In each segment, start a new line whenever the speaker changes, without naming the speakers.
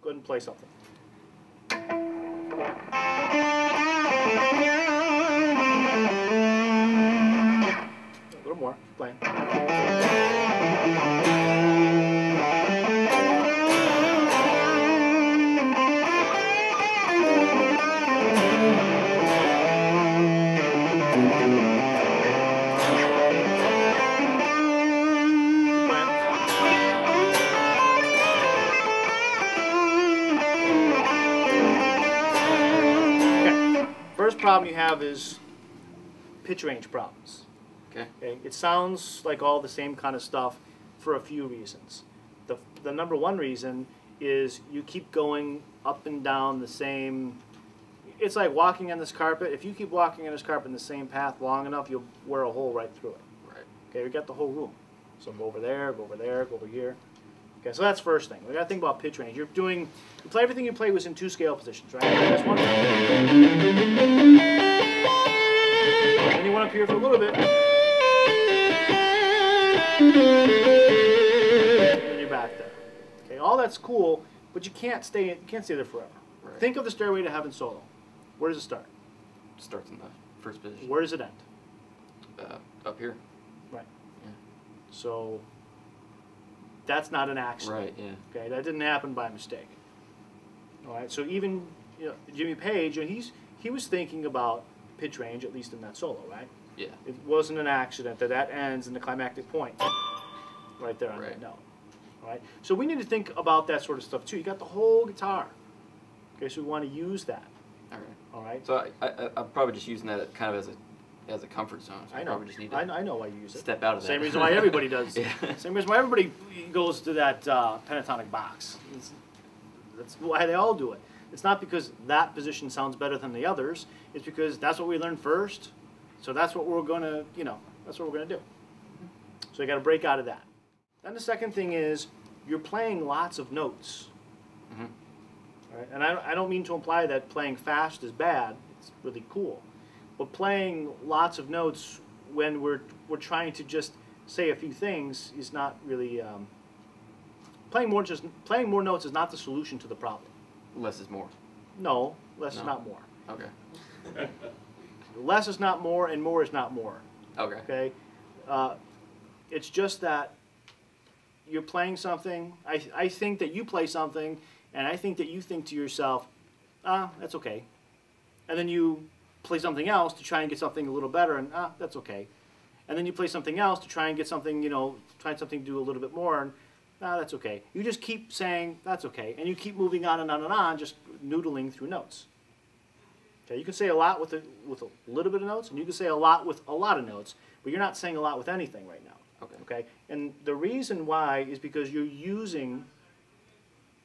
Go ahead and play something. A little more. Playing. First problem you have is pitch range problems. Okay. It sounds like all the same kind of stuff for a few reasons. The number one reason is you keep going up and down the same. It's like walking on this carpet. If you keep walking on this carpet in the same path long enough, you'll wear a hole right through it.
Right.
Okay, we got the whole room. So go over there, go over there, go over here. Okay, so that's first thing. We got to think about pitch range. You play everything you play was in 2 scale positions, right? That's one. Then you want up here for a little bit. And you're back there. Okay, all that's cool, but you can't stay there forever.
Right.
Think of the Stairway to Heaven solo. Where does it start?
It starts in the first position.
Where does it end?
Up here.
Right.
Yeah.
So that's not an accident.
Right, yeah.
Okay, that didn't happen by mistake. All right, so even Jimmy Page, he was thinking about pitch range, at least in that solo, right?
Yeah.
It wasn't an accident that ends in the climactic point, right there on that note. All right, so we need to think about that sort of stuff too. You got the whole guitar. Okay, so we want to use that.
All right.
All right.
So I'm probably just using that kind of as a comfort zone. So
I know.
Probably just need to
I know why you use it.
step out of that.
Same reason why everybody does.
Yeah.
Same reason why everybody goes to that pentatonic box. That's why they all do it. It's not because that position sounds better than the others. It's because that's what we learned first. So that's what we're gonna, that's what we're gonna do. So you got to break out of that. Then the second thing is you're playing lots of notes.
Mm-hmm.
Right? And I don't mean to imply that playing fast is bad. It's really cool. But playing lots of notes when we're trying to just say a few things is not really playing more notes is not the solution to the problem.
Less is more.
No, less is not more.
Okay.
Less is not more, and more is not more.
Okay.
Okay. It's just that you're playing something. I think that you play something, and I think that you think to yourself, that's okay. And then you play something else to try and get something a little better, and that's okay. And then you play something else to try and get something, try something to do a little bit more, and that's okay. You just keep saying that's okay, and you keep moving on and on and on, just noodling through notes. Okay, you can say a lot with a little bit of notes, and you can say a lot with a lot of notes, but you're not saying a lot with anything right now.
Okay.
Okay, and the reason why is because you're using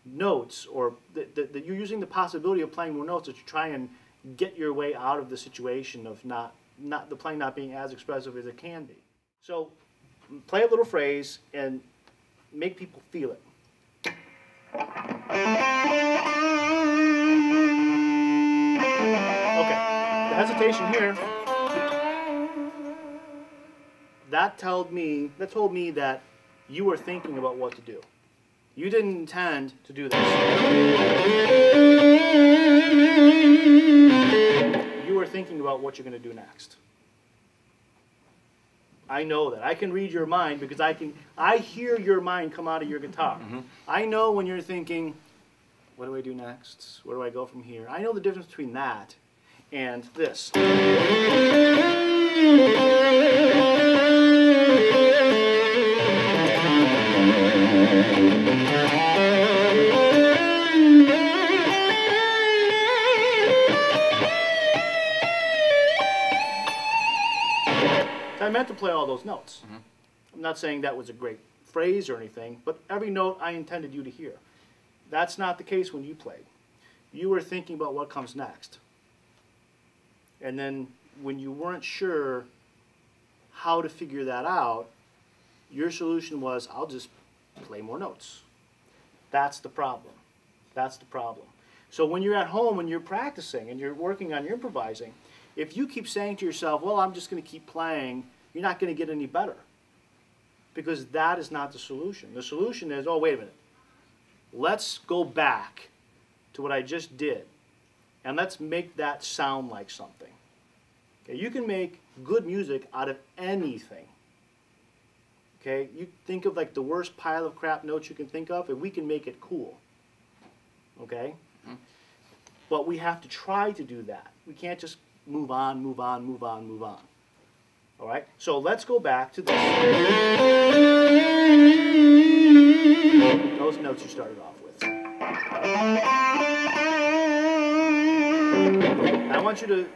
notes, or you're using the possibility of playing more notes to try and get your way out of the situation of the playing not being as expressive as it can be. So play a little phrase and make people feel it. Okay, the hesitation here, that told me that you were thinking about what to do. You didn't intend to do this. You were thinking about what you're going to do next. I know that. I can read your mind because I hear your mind come out of your guitar.
Mm-hmm.
I know when you're thinking, what do I do next? Where do I go from here? I know the difference between that and this. I meant to play all those notes. Mm-hmm. I'm not saying that was a great phrase or anything, but every note I intended you to hear. That's not the case when you played. You were thinking about what comes next. And then when you weren't sure how to figure that out, your solution was, I'll just play more notes. That's the problem. That's the problem. So when you're at home and you're practicing and you're working on your improvising, if you keep saying to yourself, well, I'm just going to keep playing, you're not going to get any better. Because that is not the solution. The solution is, oh, wait a minute. Let's go back to what I just did, and let's make that sound like something. Okay, you can make good music out of anything. Okay, you think of like the worst pile of crap notes you can think of, and we can make it cool. Okay?
Mm-hmm.
But we have to try to do that. We can't just move on, move on, move on, move on. All right? So let's go back to this. Those notes you started off with. I want you to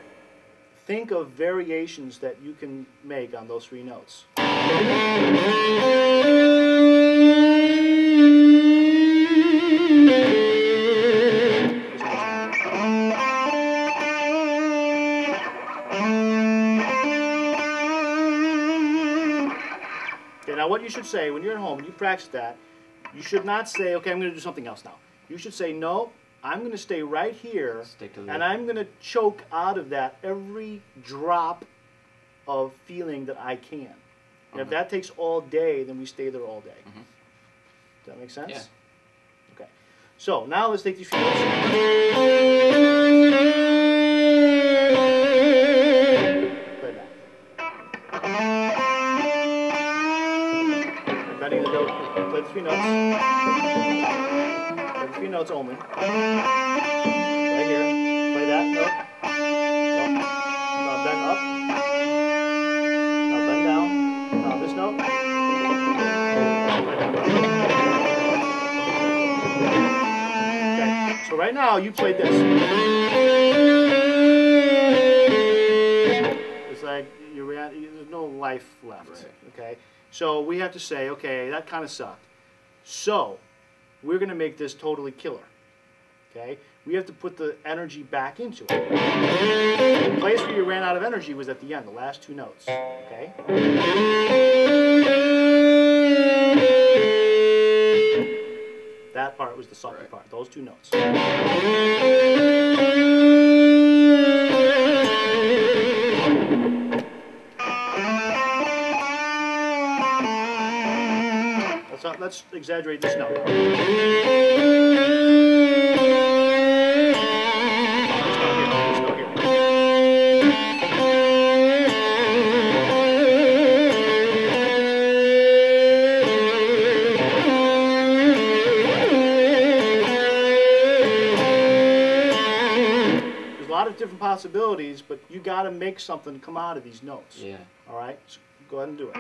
think of variations that you can make on those three notes. Okay, now what you should say when you're at home and you practice that, you should not say, okay, I'm going to do something else now. You should say, no, I'm going to stay right here, and I'm going to choke out of that every drop of feeling that I can. And if that takes all day, then we stay there all day. Does that make sense?
Yeah.
Okay. So now let's take these few notes. Play that. Bending the note. Play the three notes. Play the three notes only. Right here. Play that note. Now bend up. Now bend down. Now this note. Okay. So right now you played this. It's like there's no life left.
Right.
Okay. So we have to say, okay, that kind of sucked. So we're going to make this totally killer. Okay? We have to put the energy back into it. The place where you ran out of energy was at the end, the last two notes. Okay? That part was the sucky part, those two notes. Let's exaggerate this note. There's a lot of different possibilities, but you got to make something come out of these notes.
Yeah.
All right? So go ahead and do it.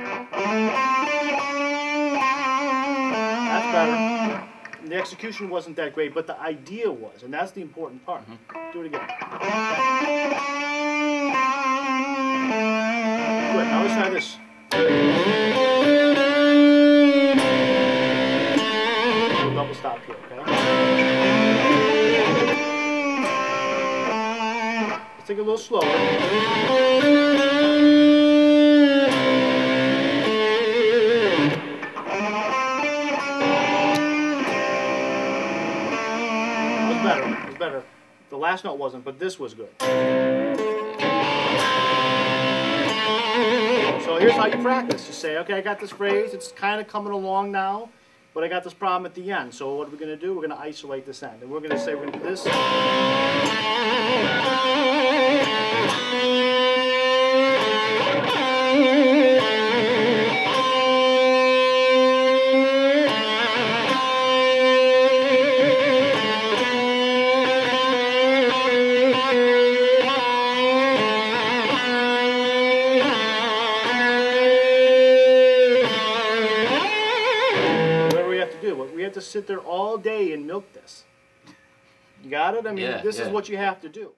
That's better. The execution wasn't that great, but the idea was, and that's the important part. Do it again. Good. Now let's try this. We'll double stop here, okay? Let's take it a little slower. Better. The last note wasn't, but this was good. So here's how you practice. You say, okay, I got this phrase. It's kind of coming along now, but I got this problem at the end. So what are we going to do? We're going to isolate this end. And we're going to say we're going to do this. We have to sit there all day and milk this. You got it? I mean, this is what you have to do.